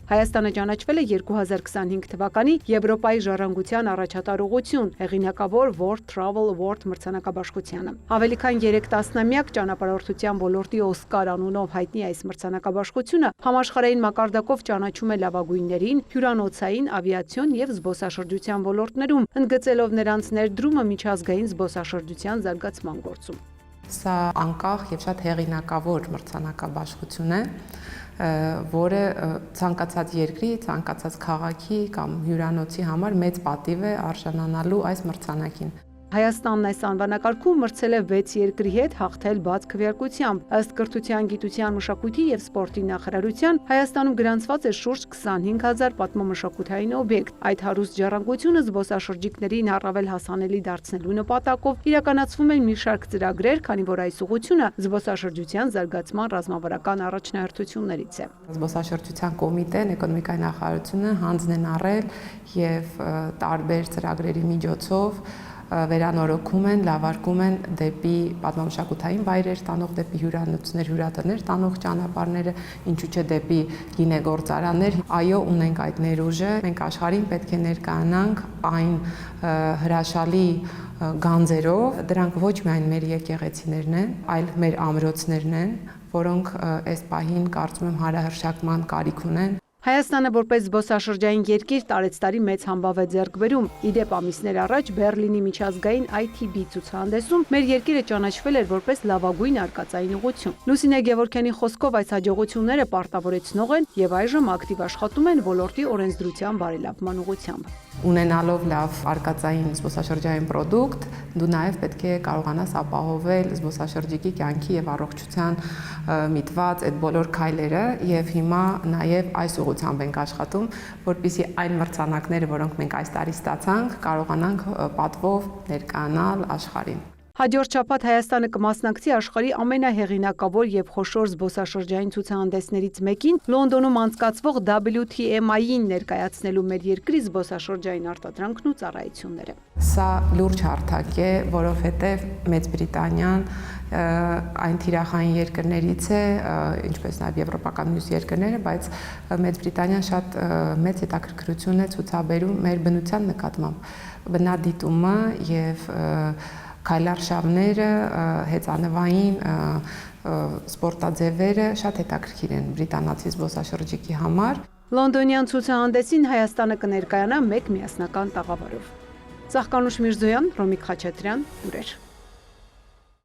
Հայաստանը ճանաչվել է 2025 թվականի Եվրոպայի ժառանգության առաջատար ուղղություն, հեղինակավոր World Travel Award մրցանակաբաշխությանը։ Ավելի քան 3 տասնամյակ ճանապարհորդության ոլորտի Օսկար անունով հայտնի այս մրցանակաբաշխությունը համաշխարհային մակարդակով ճանաչում է լավագույններին հյուրանոցային, ավիացիոն և զբոսաշրջության ոլորտներում, ընդգծելով նրանց ներդրումը միջազգային զբոսաշրջության զարգացման գործում։ Սա անկախ և շատ հեղինակավոր մրցանակաբաշխություն է, որը ցանկացած երկրի, ցանկացած քաղաքի կամ հյուրանոցի համար մեծ պատիվ է արժանանալու այս մրցանակին։ Հայաստանն այս անվանակարգում մրցել է 6 երկրի հետ, հաղթել բաց քվեարկությամբ։ Ըստ Կրթության, գիտության, մշակույթի և սպորտի նախարարության, Հայաստանում գրանցված է շուրջ 25,000 պատմամշակութային օբյեկտ։ Այդ հարուստ ժառանգությունը զբոսաշրջիկներին առավել հասանելի դարձնելու նպատակով իրականացվում են մի շարք ծրագրեր, քանի որ այս ուղղությունը զբոսաշրջության զարգացման ռազմավարական առաջնահերթություններից է։ Զբոսաշրջության կոմիտեն, էկոնոմիկայի նախարարությունը հանձնեն առել և տարբեր ծրագրերի միջոցով վերանորոգում են, լավարկում են դեպի պատմամշակութային վայրեր տանող, դեպի հյուրանոցներ, հյուրատներ տանող ճանապարհները, ինչու՞ չէ դեպի գինեգործարաններ։ Այո, ունենք այդ ներուժը, մենք աշխարհին պետք է ներկայանանք այն հրաշալի գանձերով, դրանք ոչ միայն մեր եկեղեցիներն են, այլ մեր ամրոցներն են, որոնք այս պահին կարծում եմ հարահրշակման կարիք ունեն։ Հայաստանը որպես զբոսաշրջային երկիր տարեցտարի մեծ համբավ է ձեռք բերում։ Իդեպ ամիսներ առաջ Բեռլինի միջազգային ITB ցուցահանդեսում մեր երկիրը ճանաչվել էր որպես լավագույն արկածային ուղղություն։ Լուսինե Գևորգյանի խոսքով այս հաջողությունները պարտավորեցնող են և այժմ ակտիվ աշխատում են ոլորտի օրենսդրության բարելավման ուղղությամբ։ Ունենալով լավ արկածային զբոսաշրջային պրոդուկտ, դու նաև պետք է կարողանաս ապահովել զբոսաշրջիկի կյանքի և առողջության միտված այդ բոլոր քայլերը, և հիմա նաև այս ուղղությամբ ենք աշխատում, որպեսզի այն մրցանակները, որոնք մենք այս տարի ստացանք, կարողանանք պատվով ներկայանալ աշխարհին։ Հաջորդ շաբաթ Հայաստանը կմասնակցի աշխարհի ամենահեղինակավոր և խոշոր զբոսաշրջային ցուցահանդեսներից մեկին՝ Լոնդոնում անցկացվող WTMI-ին ներկայացնելու մեր երկրի զբոսաշրջային արտադրանքն ու ծառայությունները։ Սա լուրջ հարթակ է, որովհետև Մեծ Բրիտանիան այն թիրախային երկրներից է, ինչպես նաև եվրոպական մյուս երկրները, բայց Մեծ Բրիտանիան շատ մեծ հետաքրքրություն է ցուցաբերում մեր բնության նկատմամբ։ Բնադիտումը և քայլարշավները, հեծանվային սպորտաձևերը շատ հետաքրքիր են բրիտանացի զբոսաշրջիկի համար։ Լոնդոնյան ցուցահանդեսին Հայաստանը կներկայանա մեկ միասնական տաղավարով։ Ծաղկանուշ Միրզոյան, Ռոմիկ Խաչատրյան, լուրեր։